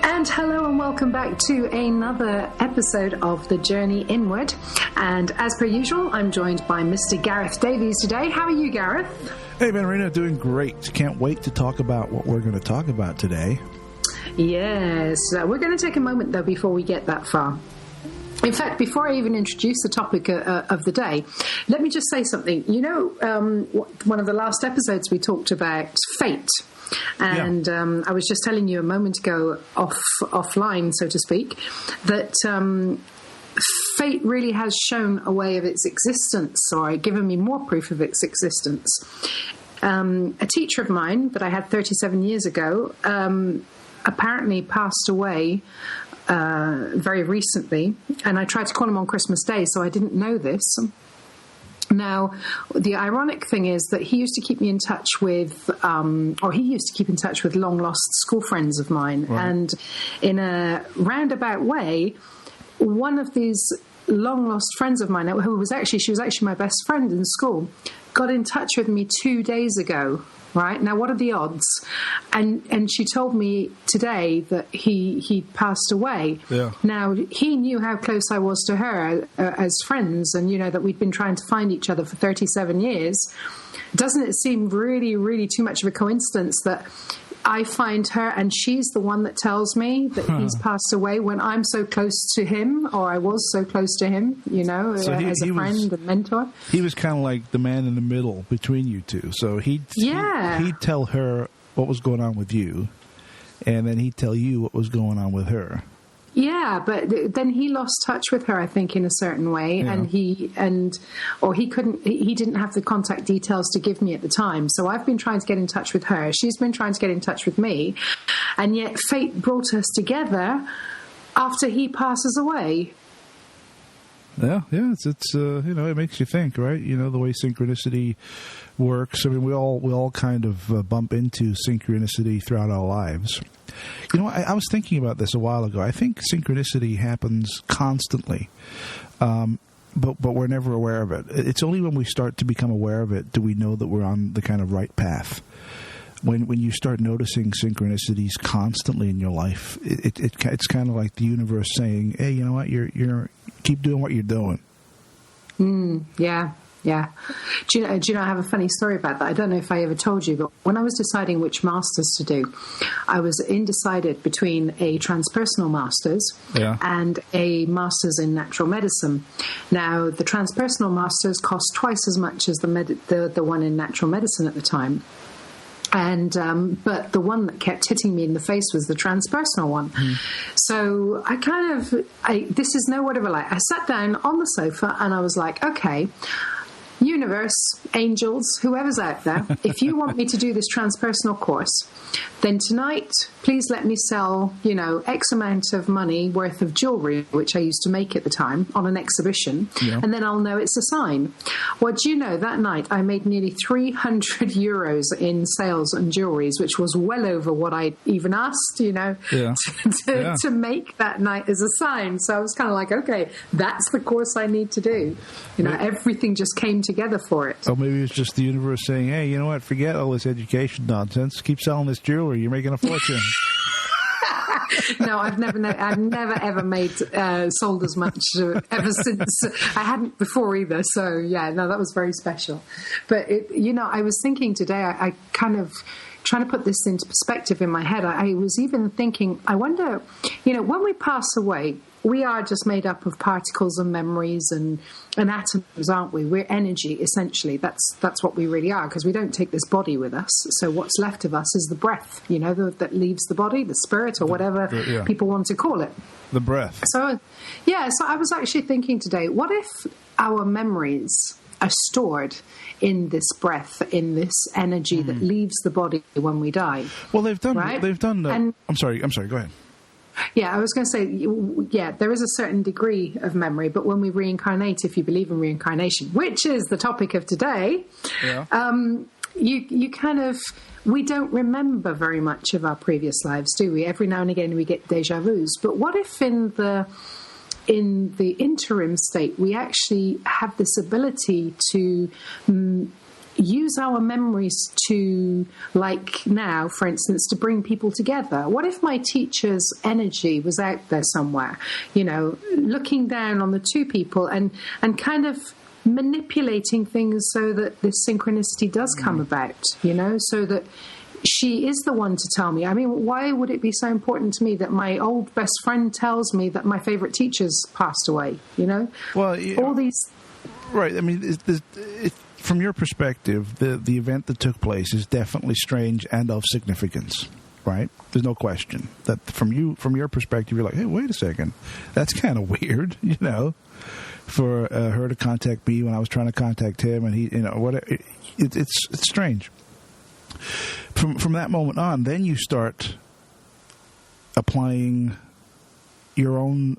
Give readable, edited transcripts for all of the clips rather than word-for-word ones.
And hello and welcome back to another episode of The Journey Inward. And as per usual, I'm joined by Mr. Gareth Davies today. How are you, Gareth? Hey, Venerina, doing great. Can't wait to talk about what we're going to talk about today. Yes, we're going to take a moment, though, before we get that far. In fact, before I even introduce the topic of the day, let me just say something. You know, one of the last episodes we talked about fate. And I was just telling you a moment ago, offline, so to speak, that fate really has shown a way of its existence, or given me more proof of its existence. A teacher of mine that I had 37 years ago apparently passed away very recently, and I tried to call him on Christmas Day, so I didn't know this. Now, the ironic thing is that he used to keep me in touch with, he used to keep in touch with long-lost school friends of mine. Right. And in a roundabout way, one of these long-lost friends of mine, she was actually my best friend in school, got in touch with me 2 days ago. Right now, what are the odds? And she told me today that he passed away. Yeah. Now, he knew how close I was to her as friends, and that we'd been trying to find each other for 37 years. Doesn't it seem really, really too much of a coincidence that I find her and she's the one that tells me that he's passed away when I'm so close to him, or I was so close to him, so as a friend and mentor. He was kind of like the man in the middle between you two. So he'd tell her what was going on with you, and then he'd tell you what was going on with her. Yeah, but then he lost touch with her, I think, in a certain way, and he didn't have the contact details to give me at the time. So I've been trying to get in touch with her. She's been trying to get in touch with me, and yet fate brought us together after he passes away. Yeah, it's it makes you think, right? The way synchronicity works. I mean, we all kind of bump into synchronicity throughout our lives. I was thinking about this a while ago. I think synchronicity happens constantly, but we're never aware of it. It's only when we start to become aware of it do we know that we're on the kind of right path. When you start noticing synchronicities constantly in your life, it's kind of like the universe saying, "Hey, you know what? You're keep doing what you're doing." Yeah. Do you know, I have a funny story about that. I don't know if I ever told you, but when I was deciding which masters to do, I was indecided between a transpersonal masters and a masters in natural medicine. Now, the transpersonal masters cost twice as much as the one in natural medicine at the time. And but the one that kept hitting me in the face was the transpersonal one. So this is no word of a lie. I sat down on the sofa and I was like, okay, universe, angels, whoever's out there, if you want me to do this transpersonal course, then tonight, please let me sell, X amount of money worth of jewelry, which I used to make at the time, on an exhibition, and then I'll know it's a sign. Well, do you know, that night I made nearly 300 euros in sales and jewelries, which was well over what I'd even asked, to make that night as a sign. So I was kind of like, okay, that's the course I need to do. Everything just came together for it. Or maybe it's just the universe saying, hey, you know what, forget all this education nonsense, keep selling this jewelry, you're making a fortune. No, I've never ever sold as much ever since. I hadn't before either. So that was very special. But I was thinking today, I kind of trying to put this into perspective in my head. I was even thinking, I wonder, when we pass away, we are just made up of particles and memories and atoms, aren't we? We're energy, essentially. That's what we really are, because we don't take this body with us. So what's left of us is the breath, that leaves the body, the spirit, or whatever people want to call it. The breath. So I was actually thinking today, what if our memories are stored in this breath, in this energy that leaves the body when we die? Well, they've done. Right? They've done. I'm sorry. Go ahead. Yeah, I was going to say, there is a certain degree of memory, but when we reincarnate, if you believe in reincarnation, which is the topic of today, we don't remember very much of our previous lives, do we? Every now and again we get déjà vus. But what if in the interim state we actually have this ability to use our memories to, like now, for instance, to bring people together? What if my teacher's energy was out there somewhere, looking down on the two people and kind of manipulating things so that this synchronicity does come about, so that she is the one to tell me. I mean, why would it be so important to me that my old best friend tells me that my favorite teacher's passed away, Well, all these... Right. I mean, from your perspective, the event that took place is definitely strange and of significance, right? There's no question that from your perspective, you're like, hey, wait a second, that's kind of weird, for her to contact me when I was trying to contact him, and he, it's strange. From that moment on, then you start applying your own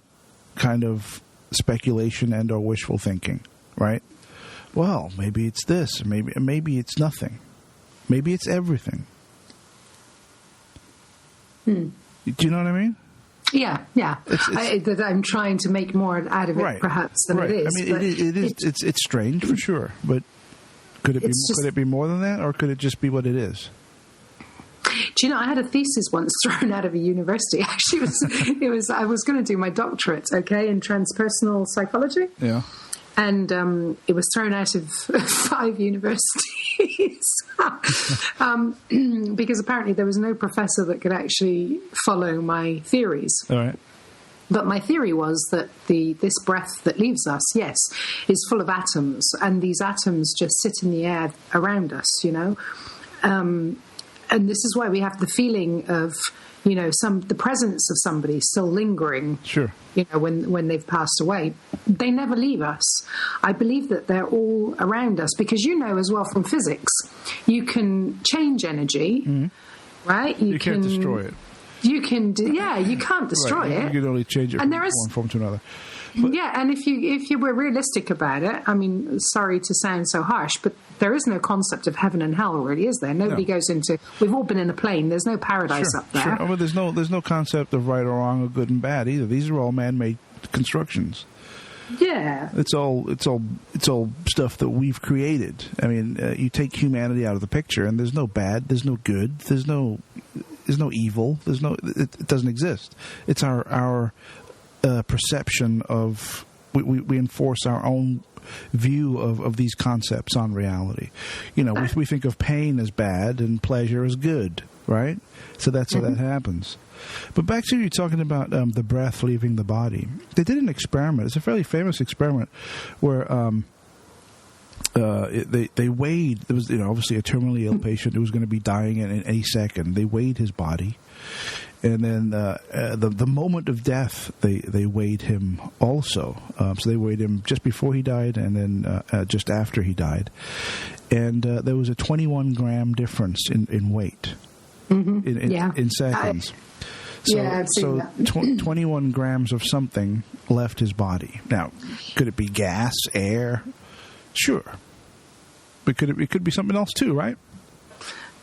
kind of speculation and or wishful thinking, right? Well, maybe it's this, maybe it's nothing, maybe it's everything. Do you know what I mean? Yeah. That I'm trying to make more out of it, perhaps, than it is. I mean, it's strange for sure, but could it be more than that, or could it just be what it is? Do you know, I had a thesis once thrown out of a university. Actually, I was going to do my doctorate, in transpersonal psychology. Yeah. And it was thrown out of 5 universities because apparently there was no professor that could actually follow my theories. All right. But my theory was that this breath that leaves us, yes, is full of atoms, and these atoms just sit in the air around us, and this is why we have the feeling of, the presence of somebody still lingering. Sure. When they've passed away. They never leave us. I believe that they're all around us because as well from physics, you can change energy, right? You can't destroy it. You can, you can't destroy it. You can only change it from one form to another. But, and if you were realistic about it, I mean, sorry to sound so harsh, but there is no concept of heaven and hell, really, is there? Nobody goes into. We've all been in a plane. There's no paradise up there. Sure. Oh, but there's no concept of right or wrong or good and bad either. These are all man-made constructions. Yeah, it's all stuff that we've created. I mean, you take humanity out of the picture, and there's no bad, there's no good, there's no evil, it doesn't exist. It's our perception of we enforce our own view of these concepts on reality. We think of pain as bad and pleasure as good, right? So that's how that happens. But back to you talking about the breath leaving the body. They did an experiment. It's a fairly famous experiment where they weighed. There was obviously a terminally ill patient who was going to be dying in any second. They weighed his body, and then the moment of death they weighed him also. So they weighed him just before he died and then just after he died, and there was a 21 gram difference in weight in seconds. I've seen that. 21 grams of something left his body. Now, could it be gas, air? Sure. But it could be something else too, right?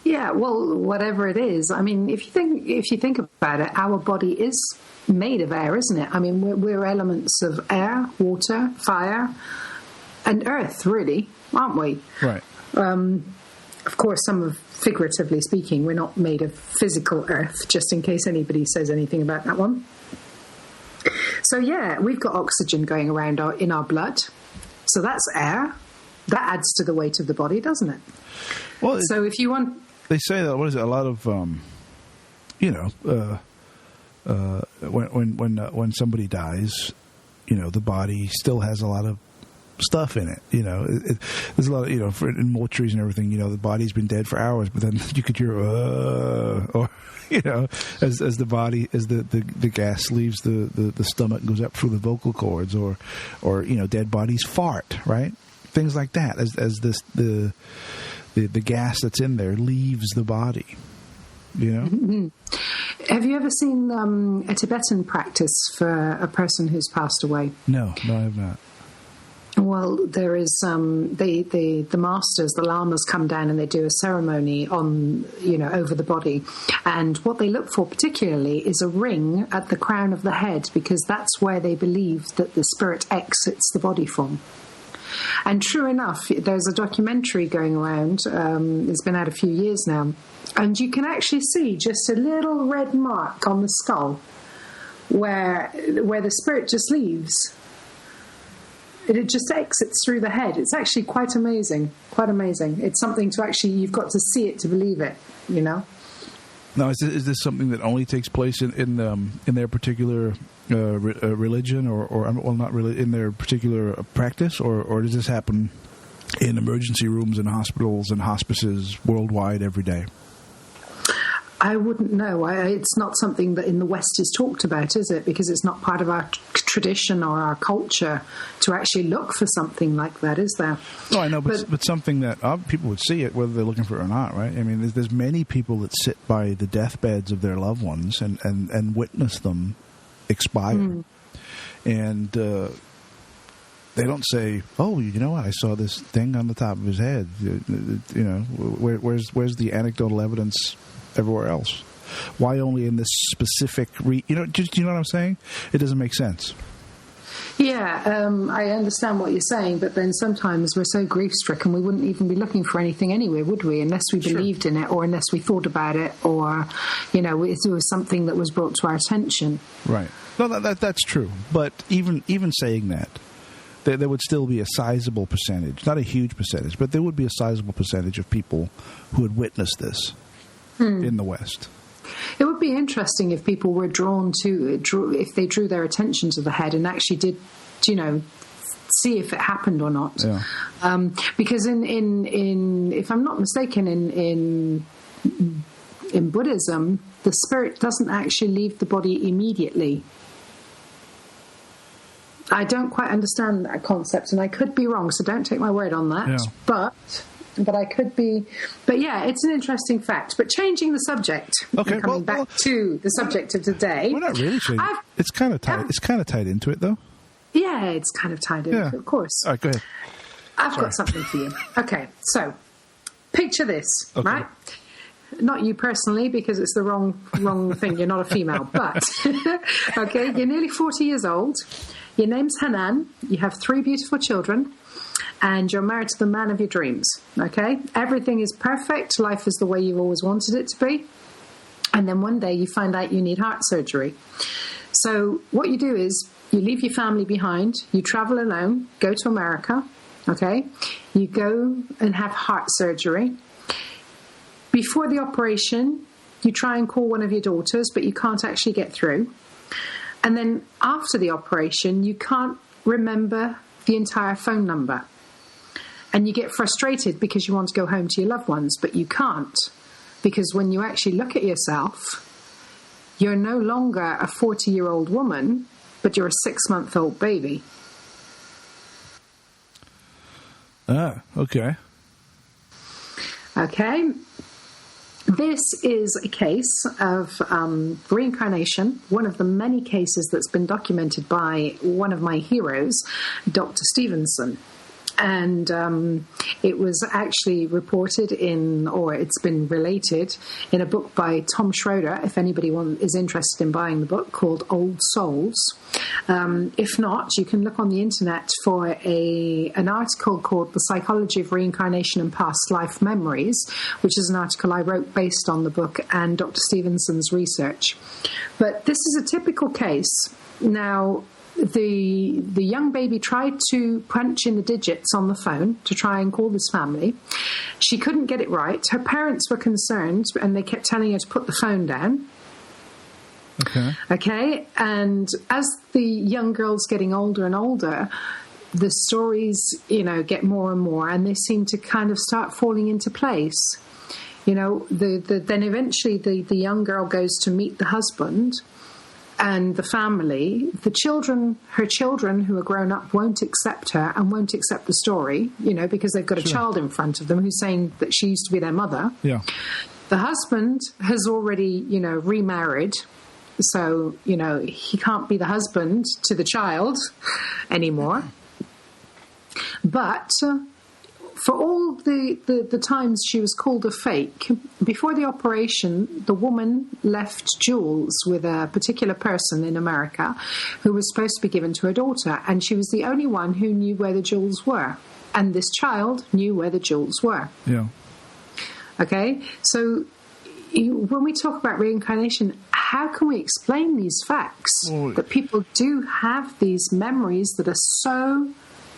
Yeah, well, whatever it is. I mean, if you think about it, our body is made of air, isn't it? I mean, we're elements of air, water, fire, and earth, really, aren't we? Right. Of course, figuratively speaking, we're not made of physical earth, just in case anybody says anything about that one. So, yeah, we've got oxygen going around in our blood. So that's air. That adds to the weight of the body, doesn't it? Well, so if you want... They say that, what is it, a lot of, when somebody dies, the body still has a lot of stuff in it. There's a lot of, in mortuaries and everything, the body's been dead for hours, but then you could hear, or, as the gas leaves the stomach and goes up through the vocal cords, or dead bodies fart, right? Things like that, as the gas that's in there leaves the body, Mm-hmm. Have you ever seen a Tibetan practice for a person who's passed away? No, I have not. Well, there is the masters, the lamas come down and they do a ceremony on over the body, and what they look for particularly is a ring at the crown of the head, because that's where they believe that the spirit exits the body from. And true enough, there's a documentary going around. It's been out a few years now. And you can actually see just a little red mark on the skull where the spirit just leaves. It just exits through the head. It's actually quite amazing. Quite amazing. It's something to actually, you've got to see it to believe it, you know? Now, is this something that only takes place in their particular religion, or well, not really, in their particular practice, or does this happen in emergency rooms and hospitals and hospices worldwide every day? I wouldn't know. It's not something that in the West is talked about, is it? Because it's not part of our tradition or our culture to actually look for something like that, is there? No, I know, but something that people would see it whether they're looking for it or not, right? I mean, there's many people that sit by the deathbeds of their loved ones and witness them expire. Mm. And they don't say, "Oh, you know what? I saw this thing on the top of his head." You know, where's the anecdotal evidence everywhere else? Why only in this specific you know what I'm saying? It doesn't make sense. Yeah, I understand what you're saying, but then sometimes we're so grief-stricken we wouldn't even be looking for anything anyway, would we? Unless we believed in it, or unless we thought about it, or, you know, it was something that was brought to our attention. Right. No, that's true. But even saying that, there would still be a sizable percentage, not a huge percentage, but there would be a sizable percentage of people who had witnessed this in the West. It would be interesting if people were if they drew their attention to the head and actually did, you know, see if it happened or not. Yeah. Because in if I'm not mistaken, in Buddhism, the spirit doesn't actually leave the body immediately. I don't quite understand that concept, and I could be wrong, so don't take my word on that. Yeah. But I could be. But yeah, it's an interesting fact. But changing the subject, okay, coming back to the subject of today. We're not really changing. It's kind of tied. It's kind of tied into it, though. Yeah, it's kind of tied into it, of course. All right, go ahead. I've got something for you. Okay, so picture this, right? Not you personally, because it's the wrong thing. You're not a female, but okay, you're nearly 40 years old. Your name's Hanan. You have 3 beautiful children. And you're married to the man of your dreams, okay? Everything is perfect. Life is the way you've always wanted it to be. And then one day you find out you need heart surgery. So what you do is you leave your family behind. You travel alone, go to America, okay? You go and have heart surgery. Before the operation, you try and call one of your daughters, but you can't actually get through. And then after the operation, you can't remember the entire phone number. And you get frustrated because you want to go home to your loved ones, but you can't. Because when you actually look at yourself, you're no longer a 40-year-old woman, but you're a 6-month-old baby. Ah, okay. Okay. This is a case of reincarnation, one of the many cases that's been documented by one of my heroes, Dr. Stevenson. And it was actually reported it's been related in a book by Tom Schroeder, if anybody is interested in buying the book, called Old Souls. If not, you can look on the internet for an article called The Psychology of Reincarnation and Past Life Memories, which is an article I wrote based on the book and Dr. Stevenson's research. But this is a typical case. Now, the young baby tried to punch in the digits on the phone to try and call this family. She couldn't get it right. Her parents were concerned, and they kept telling her to put the phone down. Okay. And as the young girl's getting older and older, the stories, get more and more, and they seem to kind of start falling into place. Then eventually the young girl goes to meet the husband and the family. Her children who are grown up won't accept her and won't accept the story, because they've got a child in front of them who's saying that she used to be their mother. Yeah. The husband has already, remarried. So, he can't be the husband to the child anymore. But for all the times she was called a fake, before the operation, the woman left jewels with a particular person in America who was supposed to be given to her daughter, and she was the only one who knew where the jewels were. And this child knew where the jewels were. Yeah. Okay? So when we talk about reincarnation, how can we explain these facts? That people do have these memories that are so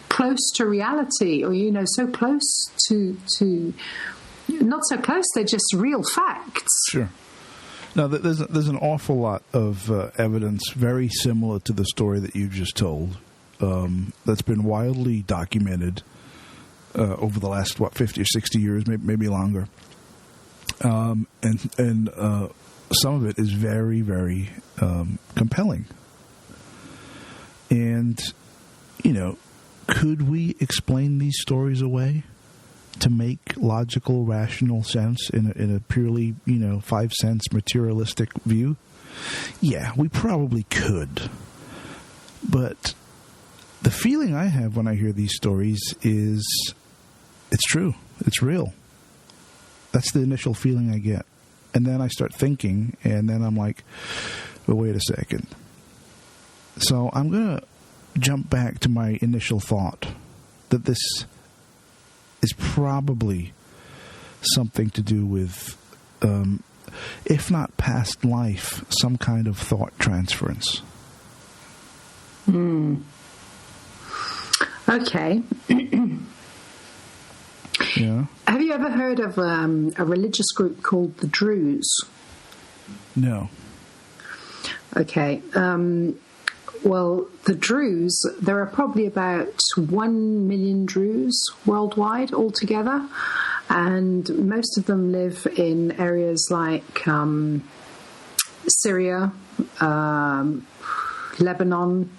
close to reality, or, so close to not so close, they're just real facts. Sure. Now, there's an awful lot of evidence very similar to the story that you just told that's been widely documented over the last, 50 or 60 years, maybe longer. And some of it is very, very compelling. And, could we explain these stories away to make logical, rational sense in a purely, 5 sense materialistic view? Yeah, we probably could. But the feeling I have when I hear these stories is it's true. It's real. That's the initial feeling I get. And then I start thinking, and then I'm like, well, wait a second. So I'm going to jump back to my initial thought that this is probably something to do with, if not past life, some kind of thought transference. Okay. Yeah. Have you ever heard of a religious group called the Druze? No. Okay. Well, the Druze, there are probably about 1 million Druze worldwide altogether, and most of them live in areas like Syria, Lebanon.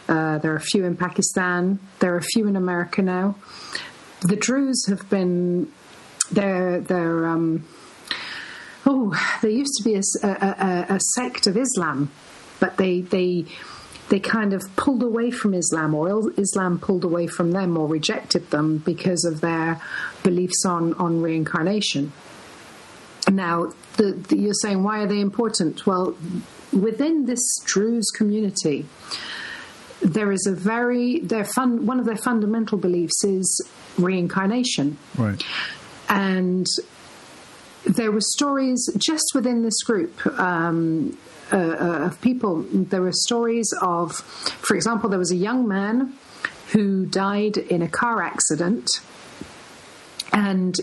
There are a few in Pakistan. There are a few in America now. The Druze have been there used to be a sect of Islam, but they kind of pulled away from Islam, or Islam pulled away from them or rejected them because of their beliefs on reincarnation. Now, you're saying, why are they important? Well, within this Druze community, there is one of their fundamental beliefs is reincarnation. Right. And there were stories just within this group of people. There were stories of, for example, there was a young man who died in a car accident, and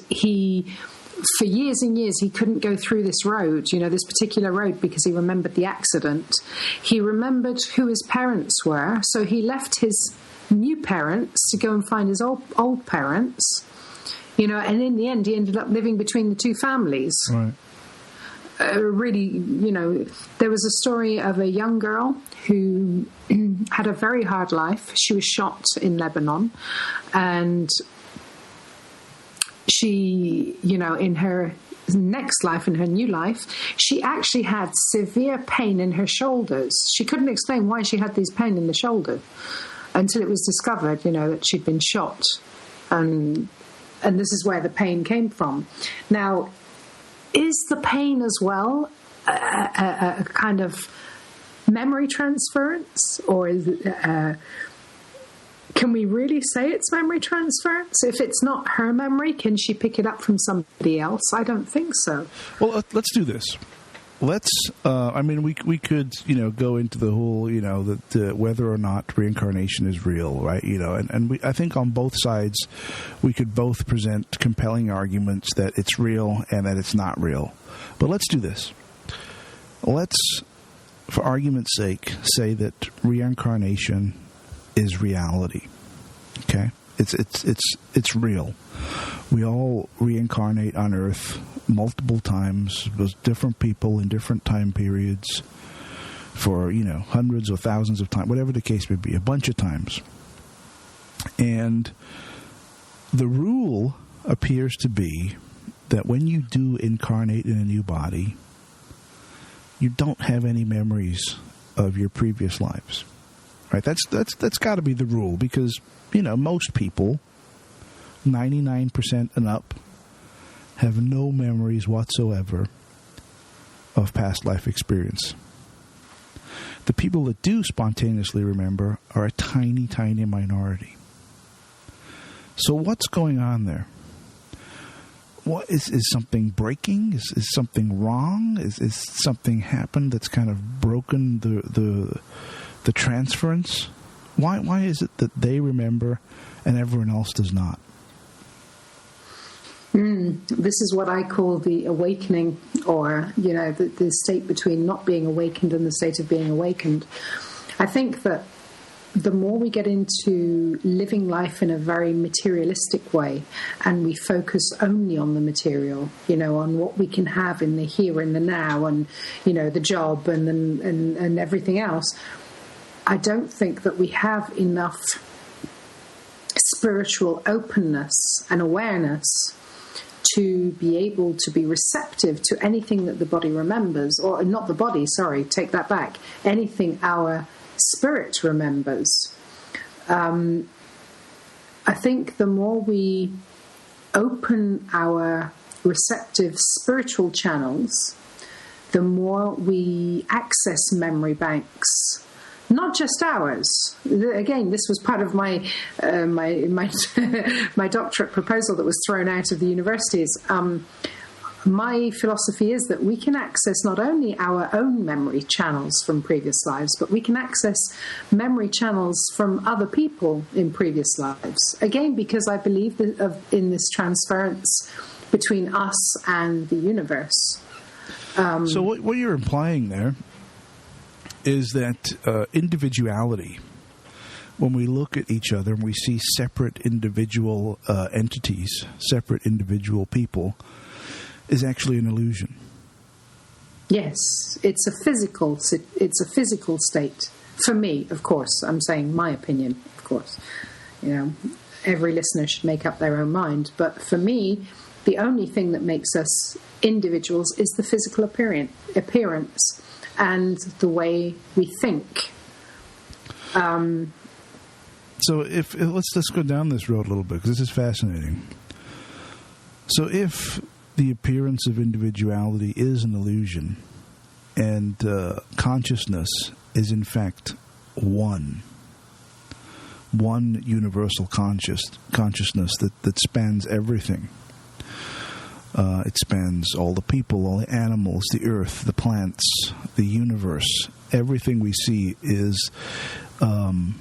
for years and years, he couldn't go through this road, this particular road, because he remembered the accident. He remembered who his parents were, so he left his new parents to go and find his old parents, and in the end, he ended up living between the two families. Right. Really, there was a story of a young girl who had a very hard life. She was shot in Lebanon, and she, in her next life, in her new life, she actually had severe pain in her shoulders. She couldn't explain why she had this pain in the shoulder until it was discovered, that she'd been shot. And this is where the pain came from. Now, is the pain as well a kind of memory transference, or is it, can we really say it's memory transference? If it's not her memory, can she pick it up from somebody else? I don't think so. Well, let's do this. Let's. We could, go into the whole, that whether or not reincarnation is real, right? And I think on both sides, we could both present compelling arguments that it's real and that it's not real. But let's do this. Let's, for argument's sake, say that reincarnation is reality. Okay, it's real. We all reincarnate on Earth multiple times with different people in different time periods for hundreds or thousands of times, whatever the case may be, a bunch of times. And the rule appears to be that when you do incarnate in a new body, you don't have any memories of your previous lives. Right? That's got to be the rule, because most people 99% and up, have no memories whatsoever of past life experience. The people that do spontaneously remember are a tiny, tiny minority. So what's going on there? What is something breaking? Is something wrong? Is something happened that's kind of broken the transference? Why is it that they remember and everyone else does not? This is what I call the awakening, or, the state between not being awakened and the state of being awakened. I think that the more we get into living life in a very materialistic way, and we focus only on the material, on what we can have in the here and the now, and, the job and everything else, I don't think that we have enough spiritual openness and awareness to be able to be receptive to anything that the body remembers, or not the body, sorry, take that back, anything our spirit remembers. I think the more we open our receptive spiritual channels, the more we access memory banks. Not just ours. Again, this was part of my my doctorate proposal that was thrown out of the universities. My philosophy is that we can access not only our own memory channels from previous lives, but we can access memory channels from other people in previous lives. Again, because I believe in this transference between us and the universe. So what you're implying there is that individuality, when we look at each other and we see separate individual entities, separate individual people, is actually an illusion. Yes, it's a physical state. For me, of course, I'm saying my opinion, of course. Every listener should make up their own mind. But for me, the only thing that makes us individuals is the physical appearance and the way we think. So let's go down this road a little bit, because this is fascinating. So if the appearance of individuality is an illusion, and consciousness is in fact one universal consciousness that spans everything. It spans all the people, all the animals, the earth, the plants, the universe. Everything we see is an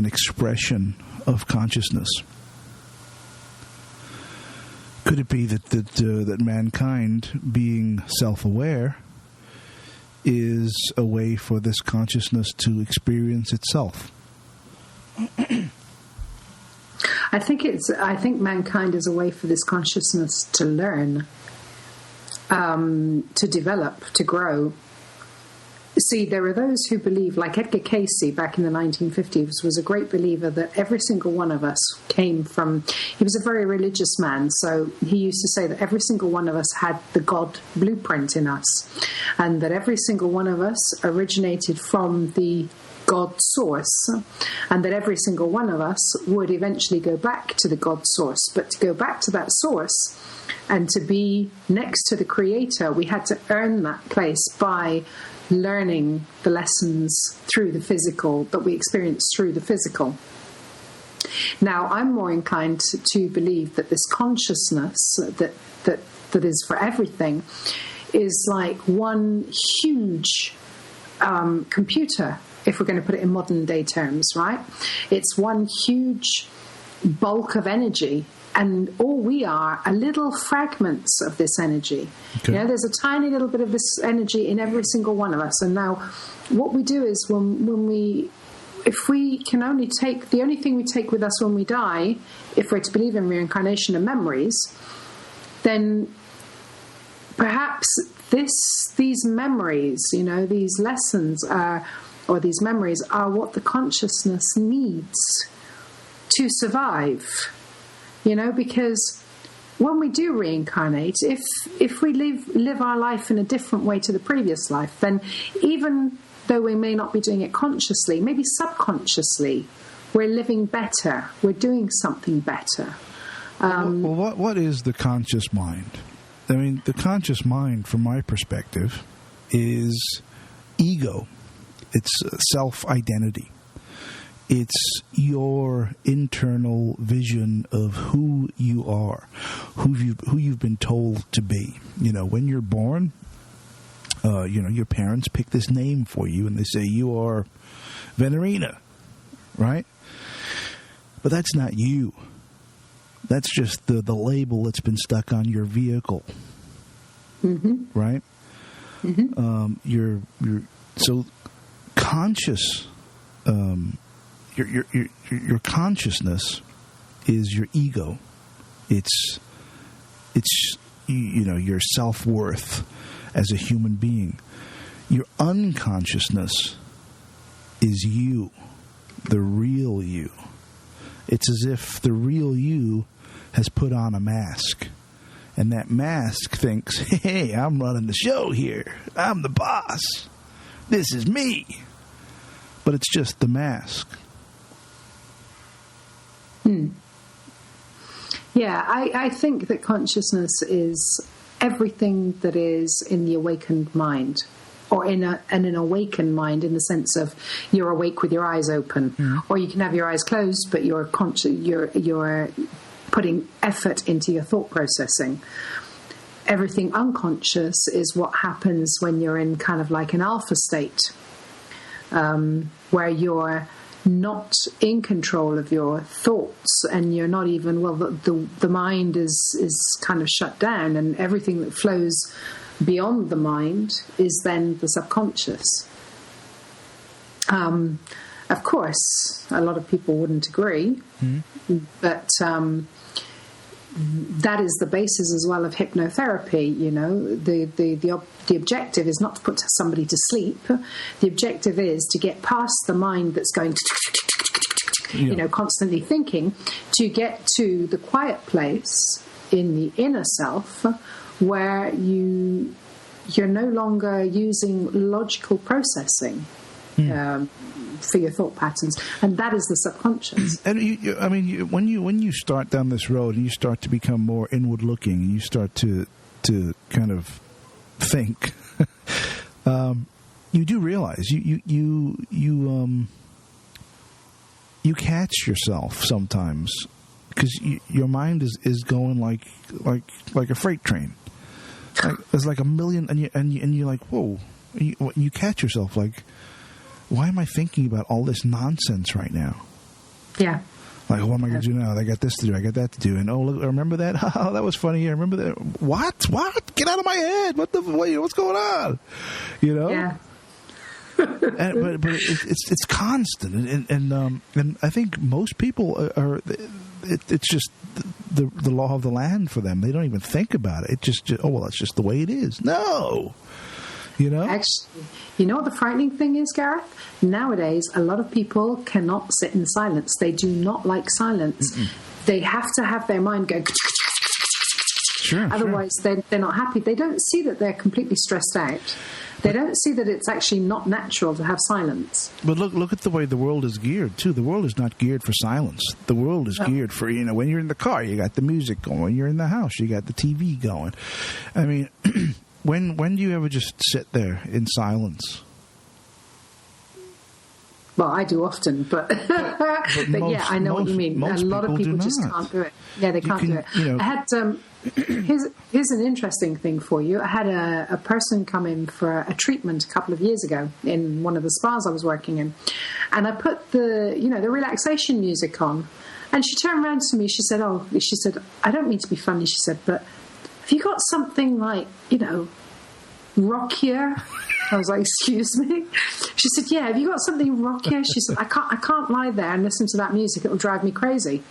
expression of consciousness. Could it be that mankind, being self-aware, is a way for this consciousness to experience itself? I think mankind is a way for this consciousness to learn, to develop, to grow. See, there are those who believe, like Edgar Cayce back in the 1950s was a great believer that every single one of us came from, he was a very religious man, so he used to say that every single one of us had the God blueprint in us, and that every single one of us originated from the God source, and that every single one of us would eventually go back to the God source. But to go back to that source and to be next to the Creator, we had to earn that place by learning the lessons through the physical that we experience through the physical. Now, I'm more inclined to believe that this consciousness that is for everything is like one huge computer, if we're going to put it in modern day terms, right? It's one huge bulk of energy, and all we are little fragments of this energy. Okay. There's a tiny little bit of this energy in every single one of us. And now what we do is if we can only take, the only thing we take with us when we die, if we're to believe in reincarnation and memories, then perhaps these memories, these lessons or these memories are what the consciousness needs to survive. Because when we do reincarnate, if we live our life in a different way to the previous life, then even though we may not be doing it consciously, maybe subconsciously, we're living better. We're doing something better. Well, what is the conscious mind? I mean, the conscious mind, from my perspective, is ego. It's self-identity. It's your internal vision of who you are, who you've been told to be. You know, when you're born, your parents pick this name for you, and they say you are Venerina, right? But that's not you. That's just the label that's been stuck on your vehicle, right? Mm-hmm. So conscious. Your consciousness is your ego. It's your self-worth as a human being. Your unconsciousness is you, the real you. It's as if the real you has put on a mask, and that mask thinks, hey, I'm running the show here. I'm the boss. This is me. But it's just the mask. Yeah, I think that consciousness is everything that is in the awakened mind, or in an awakened mind, in the sense of you're awake with your eyes open, or you can have your eyes closed, but you're you're putting effort into your thought processing. Everything unconscious is what happens when you're in kind of like an alpha state, where you're not in control of your thoughts, and you're not even, the mind is kind of shut down, and everything that flows beyond the mind is then the subconscious. Of course, a lot of people wouldn't agree, but that is the basis as well of hypnotherapy. You know, the objective is not to put somebody to sleep. The objective is to get past the mind that's going to, constantly thinking, to get to the quiet place in the inner self where you're no longer using logical processing for your thought patterns, and that is the subconscious. And when you start down this road and you start to become more inward looking, and you start to kind of think, you do realize you catch yourself sometimes, because your mind is going like a freight train. There's like a million, and you're like, whoa! You catch yourself like, why am I thinking about all this nonsense right now? Yeah. Like, what am I going to do now? I got this to do. I got that to do. And, look, remember that? Oh, that was funny. I remember that. What? Get out of my head. What's going on? You know? Yeah. But it's constant. And I think most people are, it's just the law of the land for them. They don't even think about it. It's just that's just the way it is. No. You know? Actually, you know what the frightening thing is, Gareth? Nowadays, a lot of people cannot sit in silence. They do not like silence. Mm-mm. They have to have their mind go... Sure, otherwise, they're not happy. They don't see that they're completely stressed out. They don't see that it's actually not natural to have silence. But look at the way the world is geared, too. The world is not geared for silence. The world is geared for, when you're in the car, you got the music going. When you're in the house, you got the TV going. I mean... When do you ever just sit there in silence? Well, I do often, but yeah, I know what you mean. A lot of people just can't do it. Yeah, they can't do it. I had here's an interesting thing for you. I had a person come in for a treatment a couple of years ago in one of the spas I was working in, and I put the relaxation music on, and she turned around to me. She said, I don't mean to be funny. She said, but have you got something like, rockier? I was like, excuse me? She said, yeah, have you got something rockier? She said, I can't lie there and listen to that music. It will drive me crazy.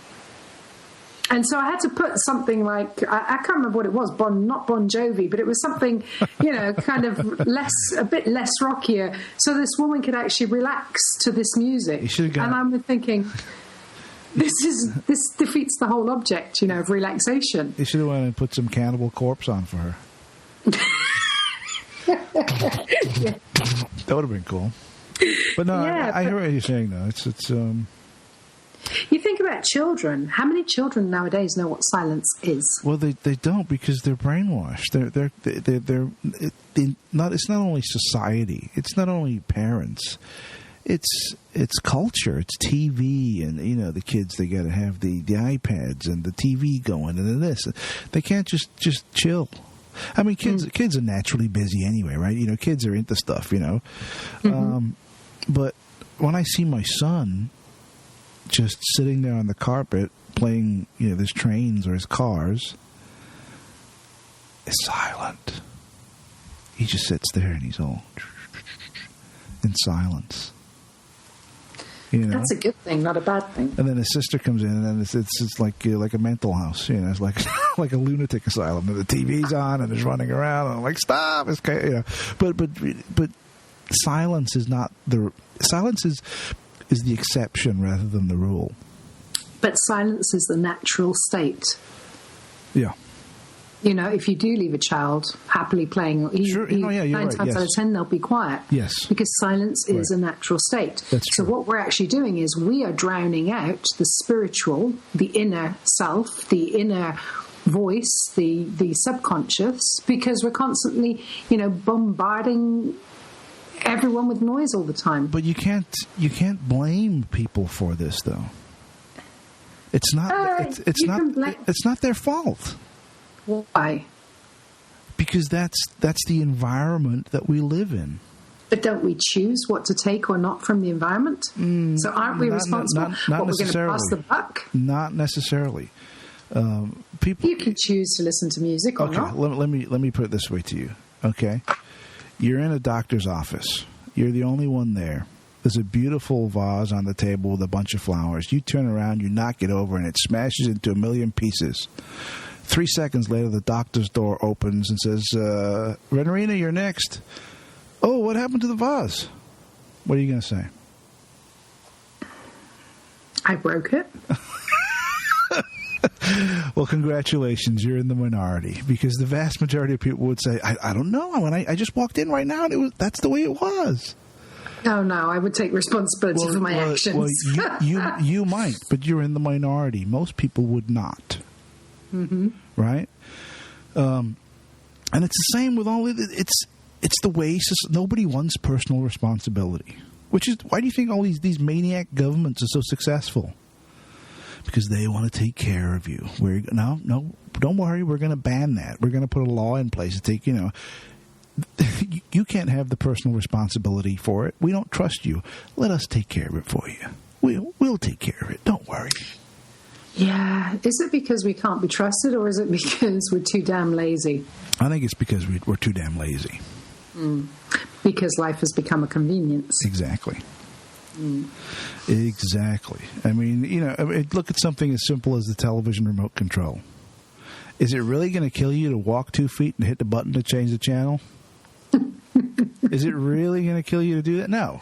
And so I had to put something like, I can't remember what it was, not Bon Jovi, but it was something, kind of a bit less rockier, so this woman could actually relax to this music. And I'm thinking... This defeats the whole object, of relaxation. You should have went and put some Cannibal Corpse on for her. That would have been cool. But no, I hear what you're saying, though. You think about children. How many children nowadays know what silence is? Well, they don't, because they're brainwashed. It's not only society. It's not only parents. It's culture. It's TV, and the kids, they got to have the iPads and the TV going and this. They can't just chill. I mean, kids are naturally busy anyway, right? Kids are into stuff, But when I see my son just sitting there on the carpet playing, his trains or his cars, it's silent. He just sits there and he's all in silence. That's a good thing, not a bad thing. And then his sister comes in, and it's like a mental house. It's like like a lunatic asylum. And the TV's on, and it's running around, and I'm like, stop! It's But silence is not silence is the exception rather than the rule. But silence is the natural state. Yeah. If you do leave a child happily playing, sure. You're 9 right. times out of 10 they'll be quiet. Yes. Because silence is a natural state. That's true. So what we're actually doing is we are drowning out the spiritual, the inner self, the inner voice, the subconscious, because we're constantly, bombarding everyone with noise all the time. But you can't blame people for this, though. It's not. It's not their fault. Why? Because that's the environment that we live in. But don't we choose what to take or not from the environment? So aren't we responsible? Not we're going to pass the buck? Not necessarily. People. You can choose to listen to music or not. Let me put it this way to you. Okay, you're in a doctor's office. You're the only one there. There's a beautiful vase on the table with a bunch of flowers. You turn around, you knock it over, and it smashes into a million pieces. 3 seconds later, the doctor's door opens and says, Venerina, you're next. Oh, what happened to the vase? What are you going to say? I broke it. Well, congratulations. You're in the minority, because the vast majority of people would say, I don't know. I just walked in right now, and that's the way it was. Oh, no, I would take responsibility for my actions. Well, you might, but you're in the minority. Most people would not. Mm-hmm. Right? And it's the same with all of it. It's the way nobody wants personal responsibility. Which is, why do you think all these maniac governments are so successful? Because they want to take care of you. No, don't worry. We're going to ban that. We're going to put a law in place to take, you can't have the personal responsibility for it. We don't trust you. Let us take care of it for you. We'll take care of it. Don't worry. Yeah. Is it because we can't be trusted, or is it because we're too damn lazy? I think it's because we're too damn lazy. Because life has become a convenience. Exactly. Exactly. I mean, look at something as simple as the television remote control. Is it really going to kill you to walk 2 feet and hit the button to change the channel? Is it really going to kill you to do that? No.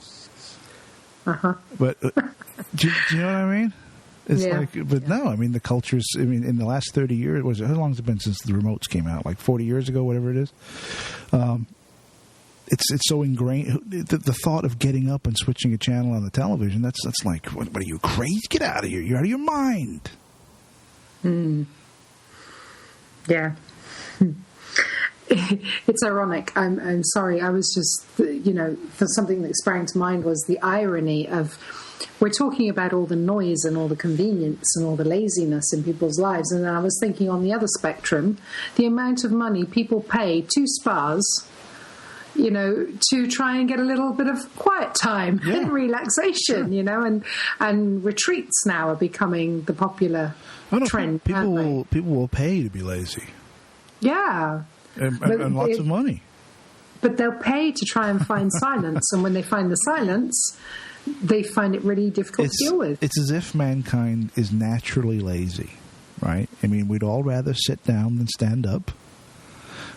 Uh-huh. But do you know what I mean? It's no, I mean, the culture's, in the last 30 years, how long has it been since the remotes came out? Like 40 years ago, whatever it is. It's so ingrained. The thought of getting up and switching a channel on the television, that's like, what are you, crazy? Get out of here. You're out of your mind. Yeah. It's ironic. I'm sorry. I was just, for something that sprang to mind was the irony of, we're talking about all the noise and all the convenience and all the laziness in people's lives. And then I was thinking on the other spectrum, the amount of money people pay to spas, to try and get a little bit of quiet time and relaxation, and retreats now are becoming the popular trend. People will pay to be lazy. Yeah. And lots of money. But they'll pay to try and find silence. And when they find the silence, they find it really difficult to deal with. It's as if mankind is naturally lazy, right? I mean, we'd all rather sit down than stand up.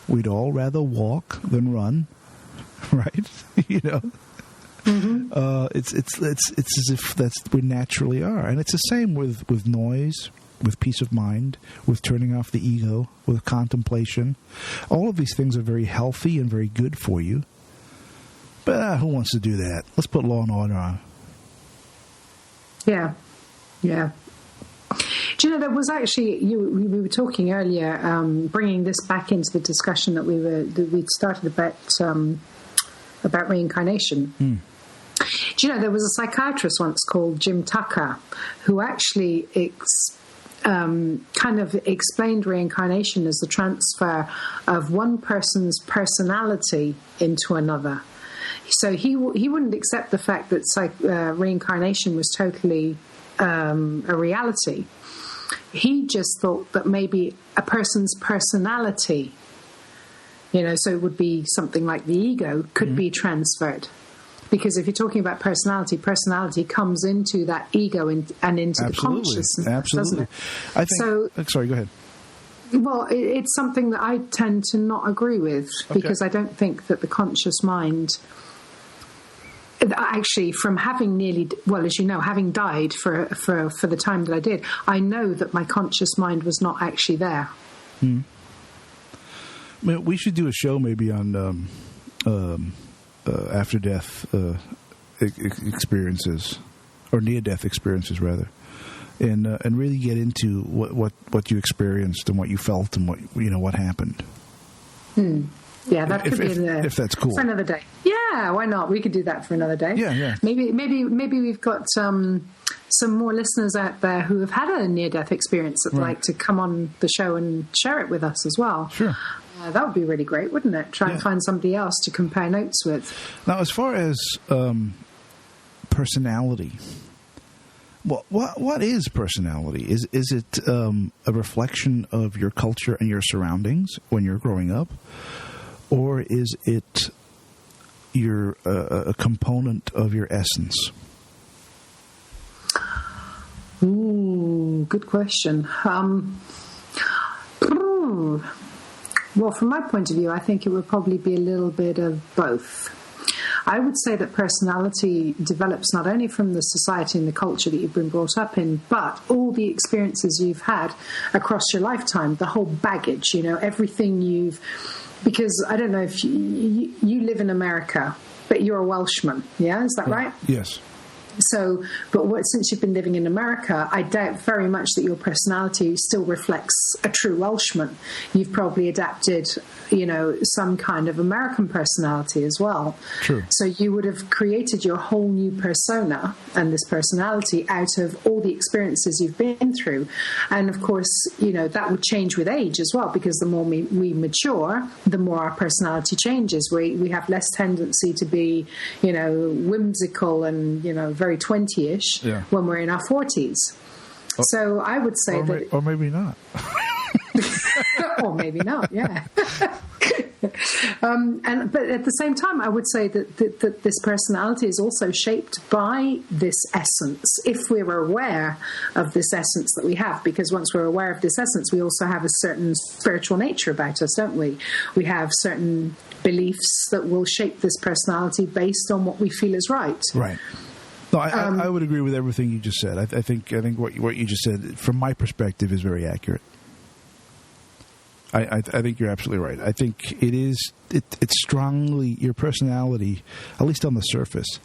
We'd all rather walk than run, right? Mm-hmm. It's as if we naturally are, and it's the same with noise, with peace of mind, with turning off the ego, with contemplation. All of these things are very healthy and very good for you. But who wants to do that? Let's put law and order on. Yeah. Yeah. Do you know, there was actually, we were talking earlier, bringing this back into the discussion that we'd started about reincarnation. Do you know, there was a psychiatrist once called Jim Tucker who actually kind of explained reincarnation as the transfer of one person's personality into another. So he wouldn't accept the fact that reincarnation was totally a reality. He just thought that maybe a person's personality, so it would be something like the ego, could be transferred. Because if you're talking about personality comes into that ego and into the consciousness, doesn't it? I think. So, sorry, go ahead. Well, it's something that I tend to not agree with, because I don't think that the conscious mind, actually, from having as you know, having died for the time that I did, I know that my conscious mind was not actually there. I mean, we should do a show maybe on after death experiences, or near death experiences rather, and really get into what you experienced and what you felt and what happened. Yeah, that could be if that's cool for another day. Yeah, why not? We could do that for another day. Yeah. Maybe we've got some more listeners out there who have had a near death experience that'd like to come on the show and share it with us as well. Sure. That would be really great, wouldn't it? Try and find somebody else to compare notes with. Now, as far as personality, what is personality? Is it a reflection of your culture and your surroundings when you're growing up, or is it a component of your essence? Ooh, good question. Well, from my point of view, I think it would probably be a little bit of both. I would say that personality develops not only from the society and the culture that you've been brought up in, but all the experiences you've had across your lifetime, the whole baggage, everything because I don't know if you live in America, but you're a Welshman, yeah? Is that right? Yes. So, since you've been living in America, I doubt very much that your personality still reflects a true Welshman. You've probably adapted, some kind of American personality as well. True. So you would have created your whole new persona and this personality out of all the experiences you've been through. And of course, that would change with age as well, because the more we mature, the more our personality changes. We have less tendency to be, whimsical and, very 20-ish when we're in our 40s. So I would say or maybe not. Or maybe not, yeah. But at the same time, I would say that this personality is also shaped by this essence, if we're aware of this essence that we have, because once we're aware of this essence, we also have a certain spiritual nature about us, don't we? We have certain beliefs that will shape this personality based on what we feel is right. Right. No, I would agree with everything you just said. I think what you just said, from my perspective, is very accurate. I think you're absolutely right. I think it's strongly, your personality, at least on the surface,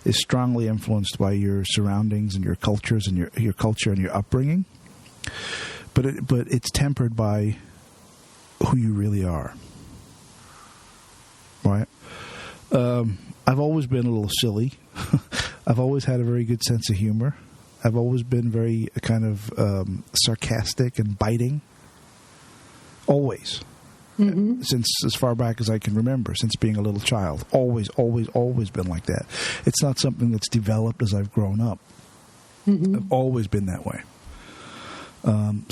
is strongly influenced by your surroundings and your cultures and your culture and your upbringing. But it's tempered by who you really are. Right? I've always been a little silly. I've always had a very good sense of humor. I've always been very kind of sarcastic and biting. Always. Mm-hmm. Since as far back as I can remember, since being a little child. Always been like that. It's not something that's developed as I've grown up. Mm-hmm. I've always been that way.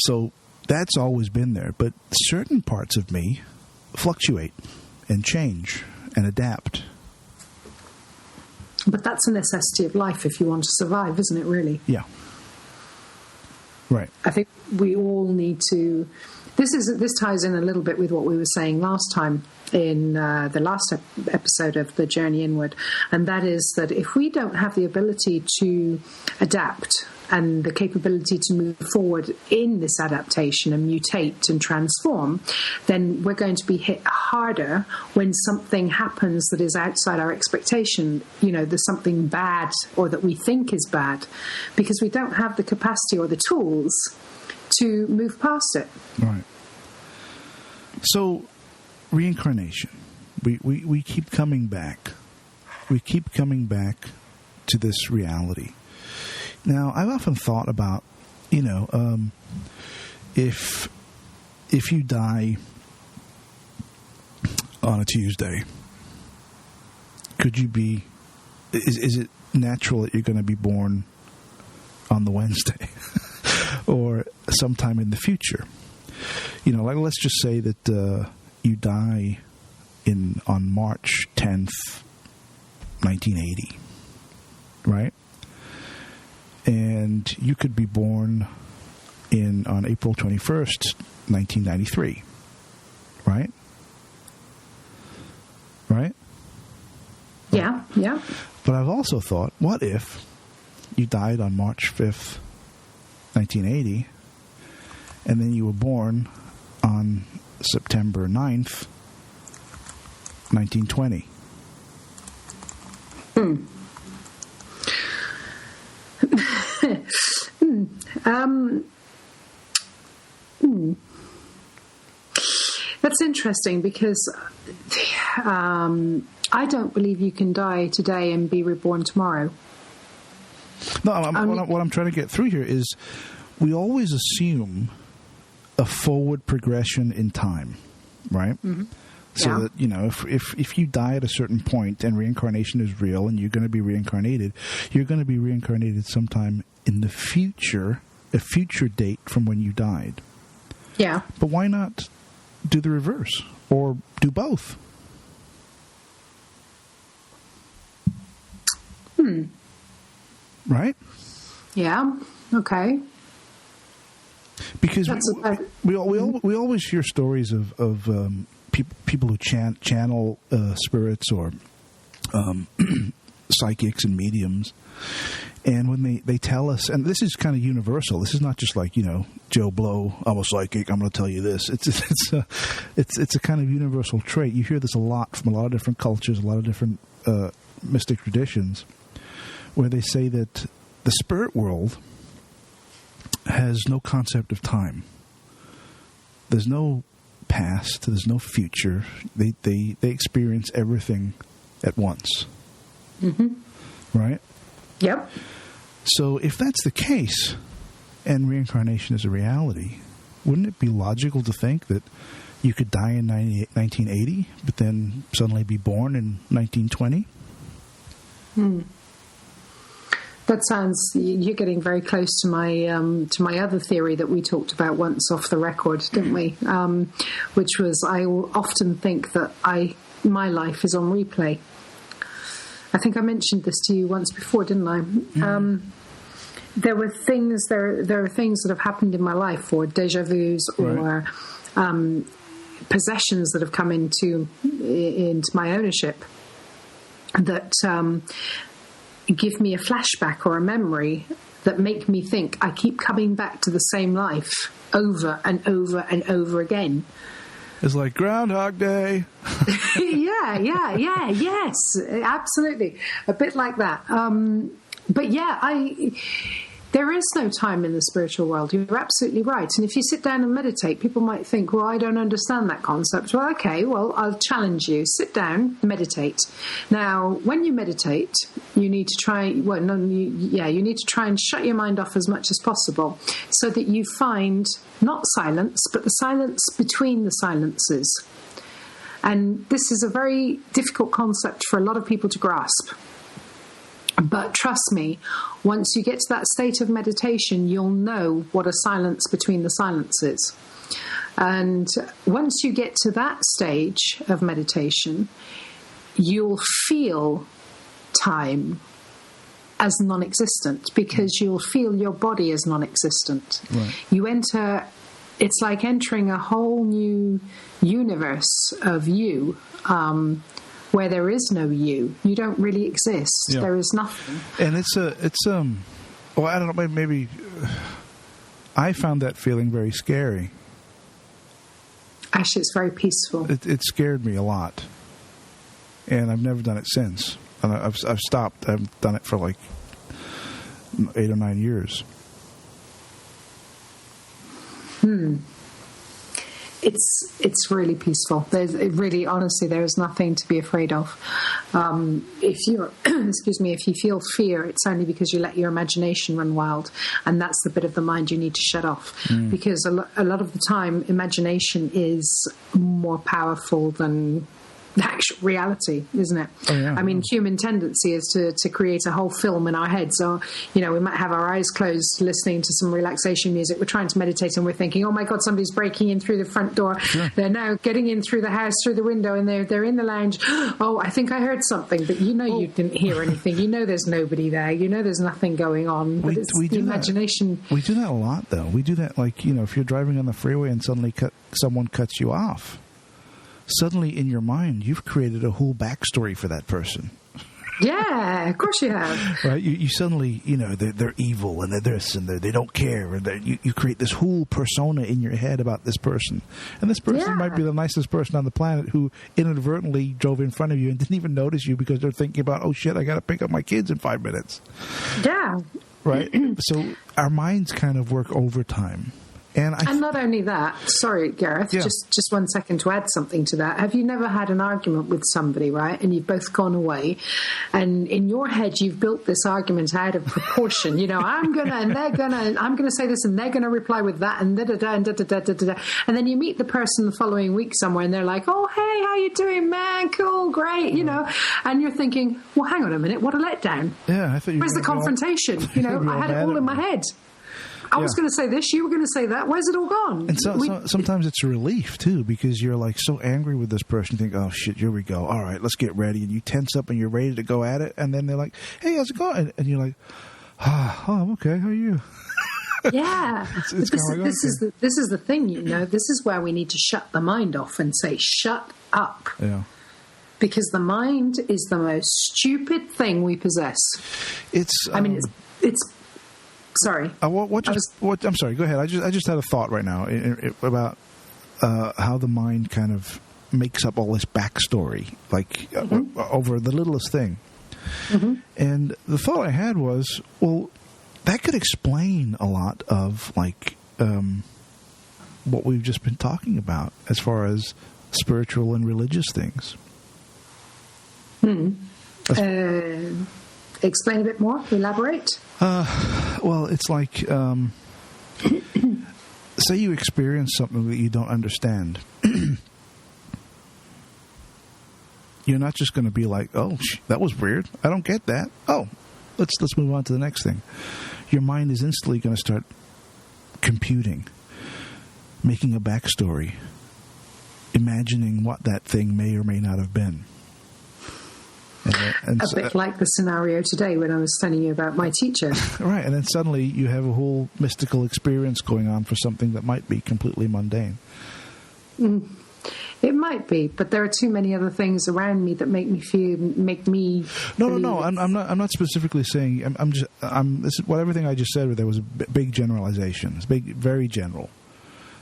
So that's always been there. But certain parts of me fluctuate and change and adapt. But that's a necessity of life if you want to survive, isn't it, really? Yeah. Right. I think we all need to... This ties in a little bit with what we were saying last time. in the last episode of The Journey Inward, and that is that if we don't have the ability to adapt and the capability to move forward in this adaptation and mutate and transform, then we're going to be hit harder when something happens that is outside our expectation. There's something bad or that we think is bad, because we don't have the capacity or the tools to move past it. Right. So, reincarnation. We keep coming back. We keep coming back to this reality. Now, I've often thought about, if you die on a Tuesday, is it natural that you're going to be born on the Wednesday or sometime in the future? Let's just say that you die on March 10th, 1980, right? And you could be born on April 21st, 1993, right? Right? Yeah. But I've also thought, what if you died on March 5th, 1980, and then you were born on September 9th, 1920? That's interesting, because I don't believe you can die today and be reborn tomorrow. No, what I'm trying to get through here is we always assume a forward progression in time, right? Mm-hmm. So that, if you die at a certain point and reincarnation is real and you're going to be reincarnated, you're going to be reincarnated sometime in the future, a future date from when you died. Yeah. But why not do the reverse or do both? Right? Yeah. Okay. Because we always hear stories of people who channel spirits or psychics and mediums, and when they tell us, and this is kind of universal. This is not just like Joe Blow, I'm a psychic, I'm going to tell you this. It's a kind of universal trait. You hear this a lot from a lot of different cultures, a lot of different mystic traditions, where they say that the spirit world has no concept of time. There's no past, there's no future. They experience everything at once. Mm-hmm. Right? Yep. So if that's the case, and reincarnation is a reality, wouldn't it be logical to think that you could die in 1980, but then suddenly be born in 1920? That sounds, you're getting very close to my other theory that we talked about once off the record, didn't we? Which was, I often think that my life is on replay. I think I mentioned this to you once before, didn't I? Mm-hmm. There are things that have happened in my life, or déjà vus, or possessions that have come into my ownership that give me a flashback or a memory that make me think I keep coming back to the same life over and over and over again. It's like Groundhog Day. Yes, absolutely. A bit like that. But yeah, there is no time in the spiritual world. You're absolutely right. And if you sit down and meditate, people might think, well, I don't understand that concept. Well, okay, I'll challenge you. Sit down, meditate. Now, when you meditate, you need to try, you need to try and shut your mind off as much as possible so that you find not silence, but the silence between the silences. And this is a very difficult concept for a lot of people to grasp. But trust me, once you get to that state of meditation, you'll know what a silence between the silences is. And once you get to that stage of meditation, you'll feel time as non-existent, because you'll feel your body as non-existent. Right. You enter it's like entering a whole new universe of you, where there is no you. You don't really exist. Yeah. There is nothing. And well, I don't know, maybe I found that feeling very scary. Actually, it's very peaceful. It scared me a lot. And I've never done it since. And I've stopped. I haven't done it for like 8 or 9 years. It's really peaceful. Honestly, there is nothing to be afraid of. If you if you feel fear, it's only because you let your imagination run wild, and that's the bit of the mind you need to shut off. Because a lot of the time, imagination is more powerful than the actual reality, isn't it? Oh, yeah. I mean, human tendency is to create a whole film in our heads. So, we might have our eyes closed listening to some relaxation music. We're trying to meditate and we're thinking, oh my God, somebody's breaking in through the front door. Sure. They're now getting in through the house, through the window, and they're in the lounge. Oh, I think I heard something. But you didn't hear anything. There's nobody there. There's nothing going on. But it's the imagination. We do that a lot, though. We do that, like, if you're driving on the freeway and suddenly someone cuts you off. Suddenly, in your mind, you've created a whole backstory for that person. Yeah, of course you have. Right? You suddenly, they're evil and they're this and they don't care. And you create this whole persona in your head about this person. And this person might be the nicest person on the planet who inadvertently drove in front of you and didn't even notice you because they're thinking about, oh, shit, I got to pick up my kids in 5 minutes. Yeah. Right? So our minds kind of work overtime. And not only that, sorry, Gareth, just 1 second to add something to that. Have you never had an argument with somebody, right? And you've both gone away, and in your head you've built this argument out of proportion. I'm gonna, and they're gonna, and I'm gonna say this, and they're gonna reply with that, and da da da and da da da da da. And then you meet the person the following week somewhere, and they're like, "Oh, hey, how you doing, man? Cool, great," And you're thinking, "Well, hang on a minute, what a letdown." Yeah, I thought you. Where's the confrontation? I had it all in my head. I was going to say this, you were going to say that. Where's it all gone? And so sometimes it's a relief, too, because you're like so angry with this person. You think, oh, shit, here we go. All right, let's get ready. And you tense up and you're ready to go at it. And then they're like, hey, how's it going? And you're like, oh, I'm okay. How are you? Yeah. This is the thing, This is where we need to shut the mind off and say, shut up. Yeah. Because the mind is the most stupid thing we possess. It's sorry. I'm sorry. Go ahead. I just had a thought right now about how the mind kind of makes up all this backstory, like over the littlest thing. Mm-hmm. And the thought I had was, well, that could explain a lot of like what we've just been talking about as far as spiritual and religious things. Explain a bit more. Elaborate. Well, it's like, say you experience something that you don't understand. You're not just going to be like, oh, that was weird. I don't get that. Oh, let's move on to the next thing. Your mind is instantly going to start computing, making a backstory, imagining what that thing may or may not have been. A bit like the scenario today when I was telling you about my teacher. Right, and then suddenly you have a whole mystical experience going on for something that might be completely mundane. It might be, but there are too many other things around me that make me. No. I'm not specifically saying. This is what everything I just said. There was big generalizations, very general.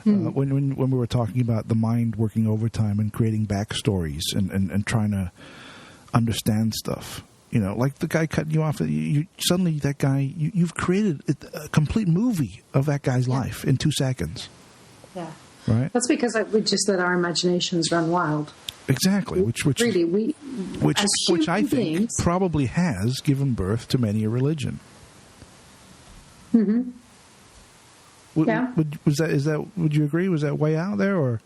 When we were talking about the mind working overtime and creating backstories and trying to understand stuff, like the guy cutting you off. Suddenly that guy, you've created a complete movie of that guy's life in 2 seconds. Yeah, right. That's because we just let our imaginations run wild. Exactly, which I think probably has given birth to many a religion. Mm-hmm. Would you agree? Was that way out there, or?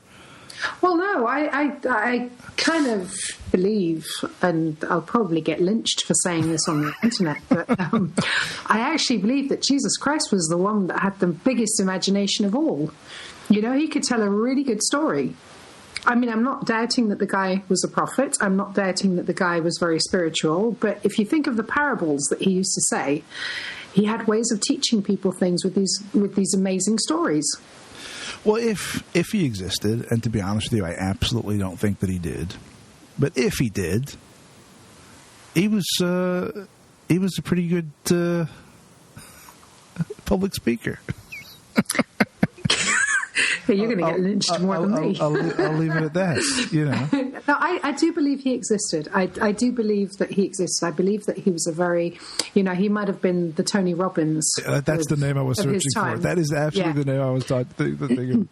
Well, no, I kind of believe, and I'll probably get lynched for saying this on the internet, but I actually believe that Jesus Christ was the one that had the biggest imagination of all. He could tell a really good story. I mean, I'm not doubting that the guy was a prophet. I'm not doubting that the guy was very spiritual. But if you think of the parables that he used to say, he had ways of teaching people things with these amazing stories. Well, if he existed, and to be honest with you, I absolutely don't think that he did. But if he did, he was a pretty good public speaker. You're going to get lynched more than me. I'll leave it at that. You know. No, I do believe he existed. I do believe that he existed. I believe that he was a very, he might have been the Tony Robbins. That's the name I was searching for. That is absolutely the name I was thinking.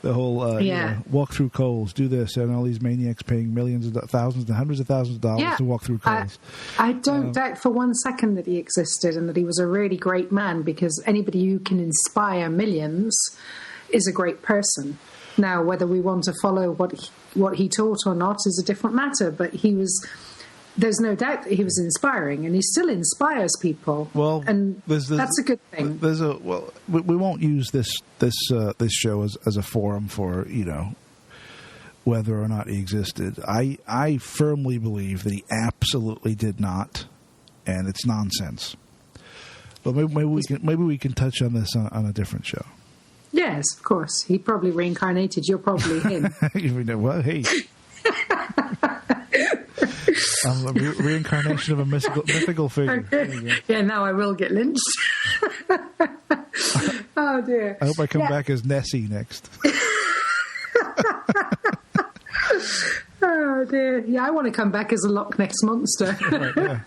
The whole walk through Kohl's, do this, and all these maniacs paying millions of thousands and hundreds of thousands of dollars to walk through Kohl's. I don't doubt for one second that he existed and that he was a really great man, because anybody who can inspire millions is a great person. Now, whether we want to follow what he taught or not is a different matter, but there's no doubt that he was inspiring, and he still inspires people. Well, and that's a good thing. We won't use this show as a forum for whether or not he existed. I firmly believe that he absolutely did not, and it's nonsense. But maybe we can touch on this on a different show. Yes, of course. He probably reincarnated. You're probably him. Well, hey. I'm a reincarnation of a mythical figure. Okay. Yeah, now I will get lynched. Oh, dear. I hope I come back as Nessie next. Oh, dear. Yeah, I want to come back as a Loch Ness Monster. Right, yeah.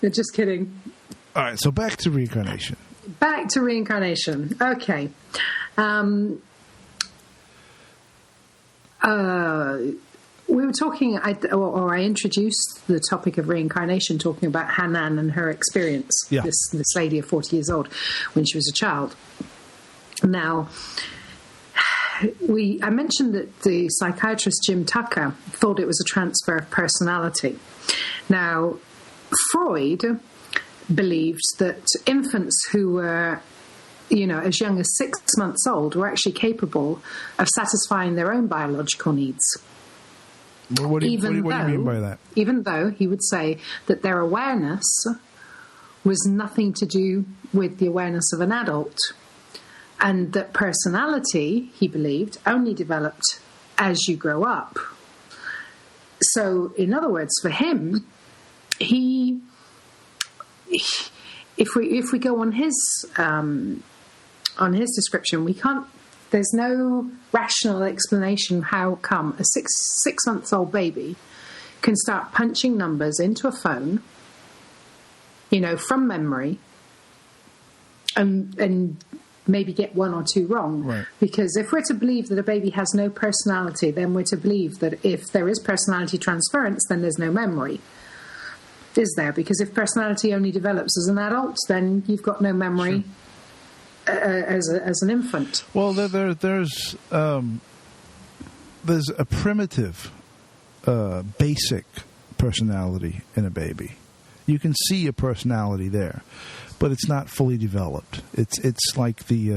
Just kidding. All right, so back to reincarnation. Back to reincarnation. Okay. We were talking, I introduced the topic of reincarnation, talking about Hanan and her experience. Yeah. This lady of 40 years old when she was a child. Now, I mentioned that the psychiatrist Jim Tucker thought it was a transfer of personality. Now, Freud believed that infants who were, as young as 6 months old were actually capable of satisfying their own biological needs. What do you mean by that? Even though he would say that their awareness was nothing to do with the awareness of an adult, and that personality, he believed, only developed as you grow up. So, in other words, for him, if we go on his description, we can't. There's no rational explanation how come a six months old baby can start punching numbers into a phone, from memory, and maybe get one or two wrong. Right. Because if we're to believe that a baby has no personality, then we're to believe that if there is personality transference, then there's no memory. Is there? Because if personality only develops as an adult, then you've got no memory. Sure. As an infant. Well, there's a primitive, basic personality in a baby. You can see a personality there, but it's not fully developed. It's like the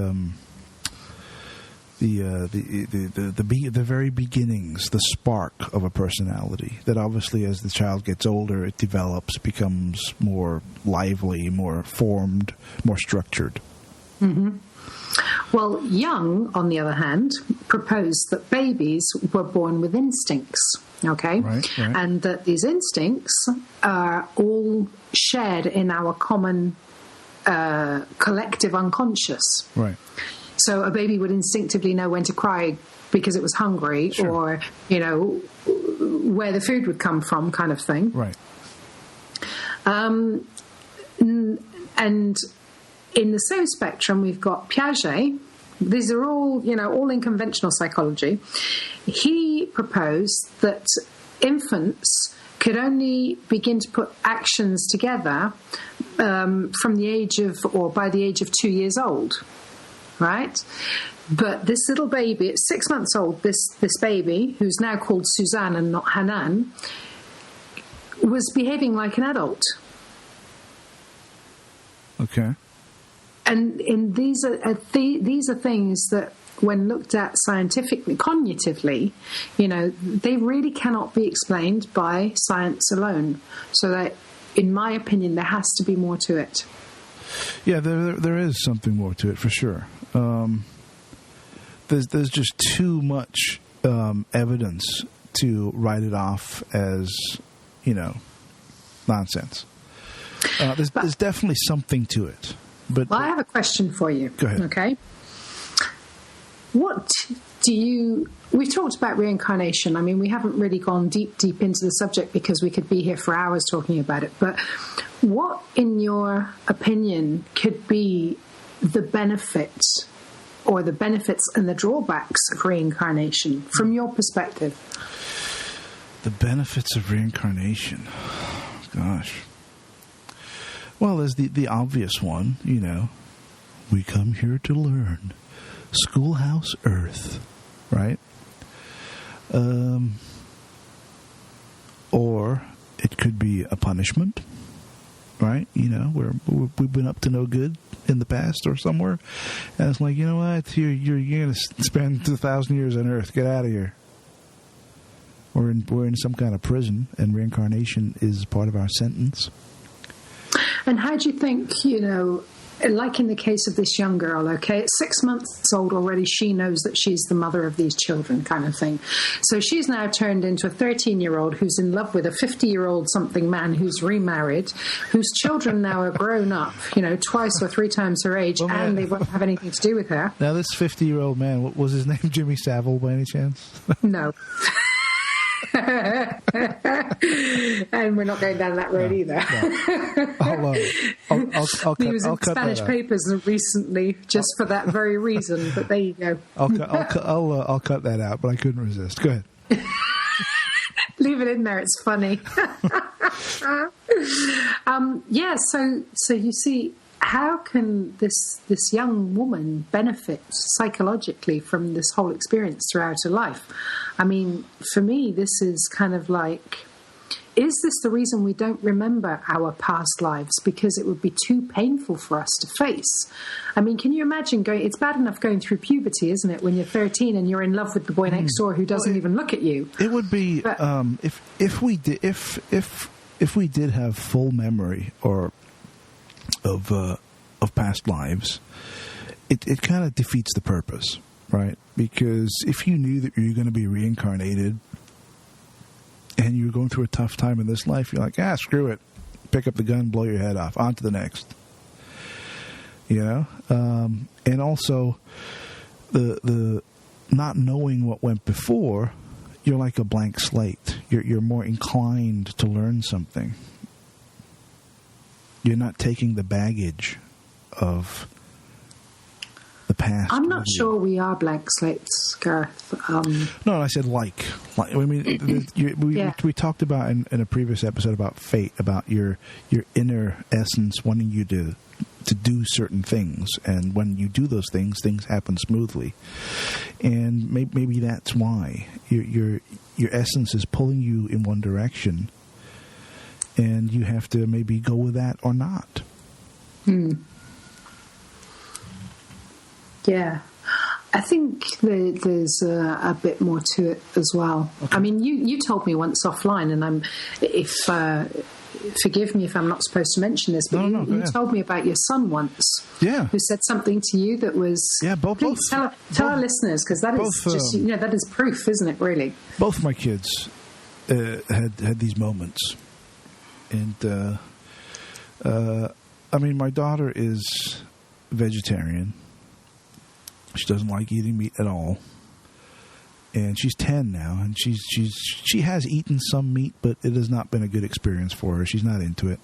very beginnings, the spark of a personality that obviously as the child gets older, it develops, becomes more lively, more formed, more structured. Mm-hmm. Well, Jung, on the other hand, proposed that babies were born with instincts, okay? Right. And that these instincts are all shared in our common collective unconscious. Right. So a baby would instinctively know when to cry because it was hungry, sure. Or, where the food would come from, kind of thing. Right. And in the same spectrum, we've got Piaget. These are all, all in conventional psychology. He proposed that infants could only begin to put actions together from the age of, or by the age of 2 years old, right? But this little baby, at 6 months old, this baby, who's now called Suzanne and not Hanan, was behaving like an adult. Okay. And these are things that, when looked at scientifically, cognitively, they really cannot be explained by science alone. So that, in my opinion, there has to be more to it. Yeah, there is something more to it for sure. there's just too much evidence to write it off as, nonsense. There's definitely something to it. But I have a question for you. Go ahead. Okay. What we've talked about reincarnation. I mean, we haven't really gone deep into the subject because we could be here for hours talking about it. But what, in your opinion, could be the benefits or the benefits and the drawbacks of reincarnation from your perspective? The benefits of reincarnation. Gosh. Well, there's the obvious one, we come here to learn. Schoolhouse Earth, right? Or it could be a punishment, right? We've been up to no good in the past or somewhere, and it's like, you know what? You're going to spend 2,000 years on Earth. Get out of here. We're in some kind of prison, and reincarnation is part of our sentence. And how do you think, like in the case of this young girl, okay, at 6 months old already, she knows that she's the mother of these children, kind of thing. So she's now turned into a 13-year-old who's in love with a 50-year-old something man who's remarried, whose children now are grown up, twice or three times her age, and they won't have anything to do with her. Now, this 50-year-old man, what was his name? Jimmy Savile, by any chance? No. And we're not going down that road either. No. He was in Spanish papers recently just for that very reason. But there you go. I'll cut that out, but I couldn't resist. Go ahead. Leave it in there. It's funny. So you see, how can this young woman benefit psychologically from this whole experience throughout her life? I mean, for me, this is kind of like, is this the reason we don't remember our past lives? Because it would be too painful for us to face. I mean, can you imagine it's bad enough going through puberty, isn't it, when you're 13 and you're in love with the boy next door who doesn't even look at you? It would be, if we did have full memory of past lives, it kind of defeats the purpose, right? Because if you knew that you're going to be reincarnated and you're going through a tough time in this life, you're like, screw it. Pick up the gun, blow your head off. On to the next. And also, the not knowing what went before, you're like a blank slate. You're more inclined to learn something. You're not taking the baggage of the past. I'm not sure we are blank slates, Gareth. No, I said like. I mean, we talked about in a previous episode about fate, about your inner essence wanting you to do certain things, and when you do those things happen smoothly. And maybe that's why your essence is pulling you in one direction, and you have to maybe go with that or not. Yeah. I think there's a bit more to it as well. Okay. I mean, you told me once offline, and forgive me if I'm not supposed to mention this, but you told me about your son once. Yeah. Who said something to you that was... Yeah, both. Tell our listeners, because that is just, that is proof, isn't it, really? Both my kids had these moments. And, I mean, my daughter is vegetarian. She doesn't like eating meat at all. And she's 10 now, and she has eaten some meat, but it has not been a good experience for her. She's not into it.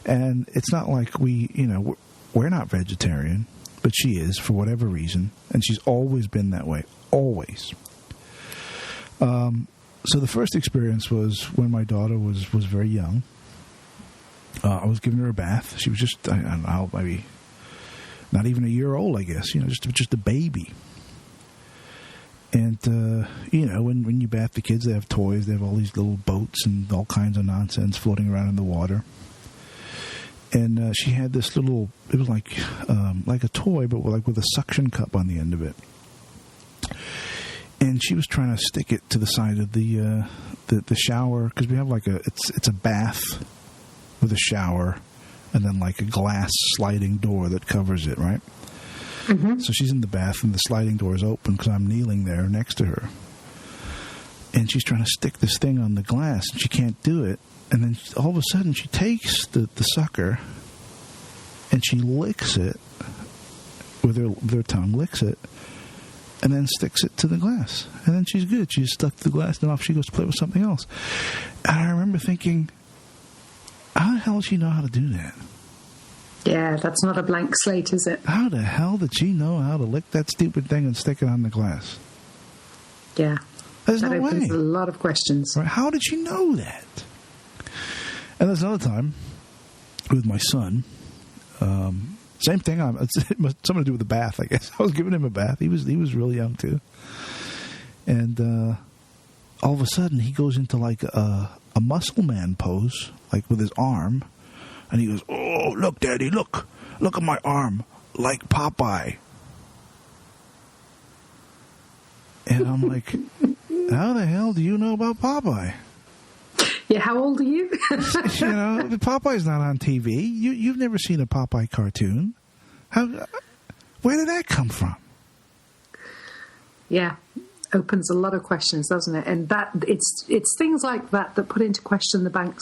And it's not like we're not vegetarian, but she is for whatever reason, and she's always been that way. Always. So the first experience was when my daughter was very young. I was giving her a bath. She was just, I don't know, maybe not even a year old, I guess, just a baby. And, when you bath the kids, they have toys. They have all these little boats and all kinds of nonsense floating around in the water. And she had this little, it was like a toy, but with a suction cup on the end of it. And she was trying to stick it to the side of the shower, because we have it's a bath with a shower, and then like a glass sliding door that covers it, right? Mm-hmm. So she's in the bath and the sliding door is open because I'm kneeling there next to her. And she's trying to stick this thing on the glass and she can't do it. And then all of a sudden she takes the sucker and she licks it with her tongue, licks it, and then sticks it to the glass. And then she's good. She's stuck to the glass and off she goes to play with something else. And I remember thinking, how the hell does she know how to do that? Yeah, that's not a blank slate, is it? How the hell did she know how to lick that stupid thing and stick it on the glass? Yeah. There's that no opens way. a lot of questions. Right? How did she know that? And there's another time with my son. Same thing. It must something to do with the bath, I guess. I was giving him a bath. He was really young too. And all of a sudden, he goes into like a muscle man pose, like with his arm. And he goes, "Oh, look, Daddy, look at my arm, like Popeye." And I'm like, how the hell do you know about Popeye? Yeah, how old are you? Popeye's not on TV. You've never seen a Popeye cartoon. Where did that come from? Yeah, opens a lot of questions, doesn't it? And that it's things like that put into question the blank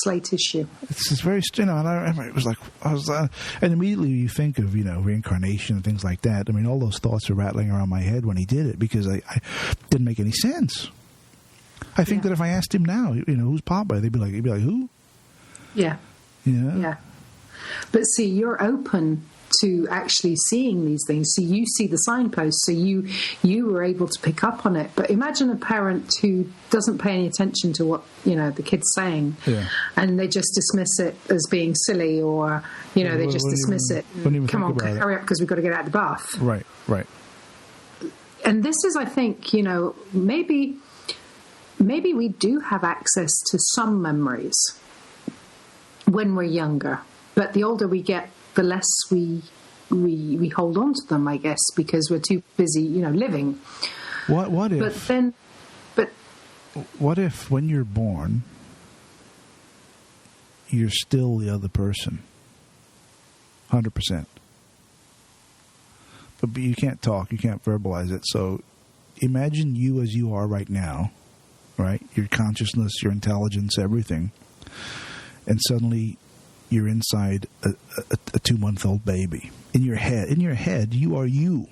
slate issue. It's very, and I remember it was like and immediately you think of reincarnation and things like that. I mean, all those thoughts are rattling around my head when he did it because I didn't make any sense. I think that if I asked him now, who's Popeye, he'd be like, who? Yeah. Yeah. Yeah. But see, you're open to actually seeing these things. So you see the signposts, so you were able to pick up on it. But imagine a parent who doesn't pay any attention to what the kid's saying, and they just dismiss it as being silly, or they just dismiss it. Come on, hurry up because we've got to get out of the bath. Right. And this is, I think, maybe we do have access to some memories when we're younger, but the older we get, the less we hold on to them, I guess, because we're too busy, living. What if? But what if when you're born, you're still the other person, 100%, but you can't talk, you can't verbalize it. So imagine you as you are right now, right? Your consciousness, your intelligence, everything, and suddenly you're inside a 2-month-old baby. In your head, you are you.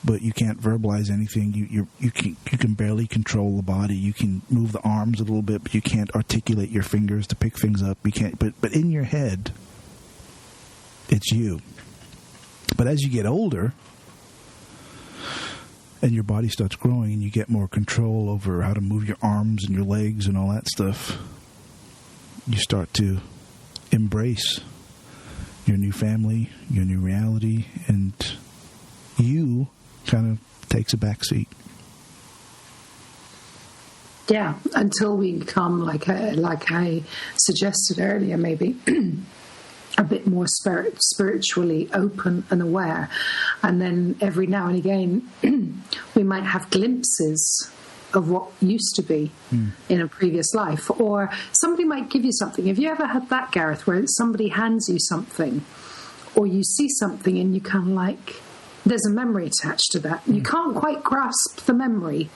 But you can't verbalize anything. You can barely control the body. You can move the arms a little bit, but you can't articulate your fingers to pick things up. You can't. But in your head, it's you. But as you get older, and your body starts growing, and you get more control over how to move your arms and your legs and all that stuff, you start to embrace your new family, your new reality, and you kind of takes a back seat. Yeah, until we become, like I suggested earlier, maybe a bit more spiritually open and aware. And then every now and again, we might have glimpses of what used to be in a previous life. Or somebody might give you something. Have you ever had that, Gareth, where somebody hands you something or you see something and you kind of like, there's a memory attached to that. You can't quite grasp the memory,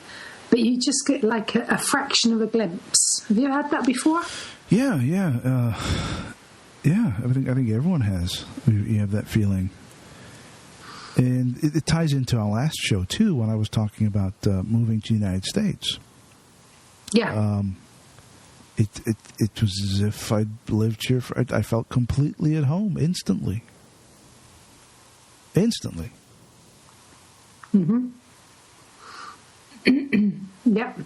but you just get like a fraction of a glimpse. Have you ever had that before? Yeah. I think everyone has. You have that feeling. And it ties into our last show, too, when I was talking about moving to the United States. Yeah. It was as if I'd lived here. I felt completely at home instantly. Mm-hmm. Yep.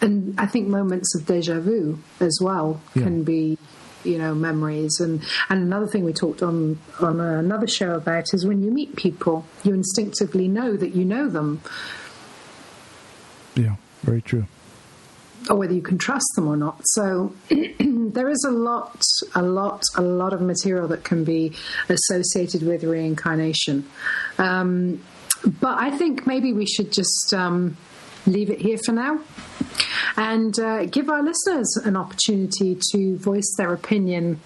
And I think moments of deja vu as well can be, memories. And another thing we talked on another show about is when you meet people, you instinctively know that you know them. Yeah, very true. Or whether you can trust them or not. So there is a lot of material that can be associated with reincarnation. But I think maybe we should just leave it here for now and give our listeners an opportunity to voice their opinion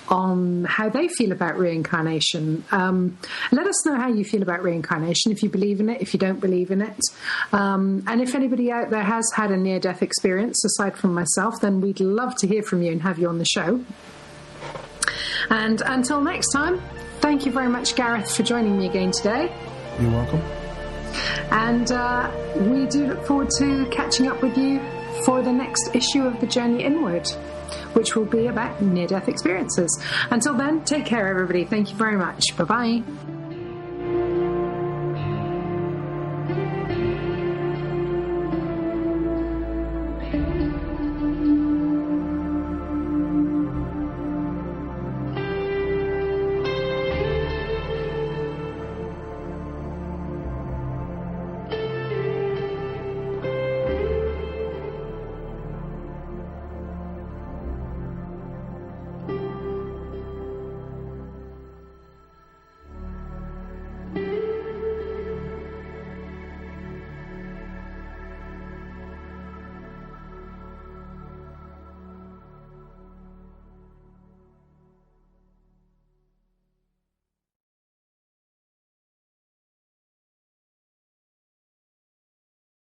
on how they feel about reincarnation. Let us know how you feel about reincarnation, if you believe in it, if you don't believe in it. And if anybody out there has had a near-death experience, aside from myself, then we'd love to hear from you and have you on the show. And until next time, thank you very much, Gareth, for joining me again today. You're welcome. And we do look forward to catching up with you for the next issue of The Journey Inward, which will be about near-death experiences. Until then, take care, everybody. Thank you very much. Bye-bye.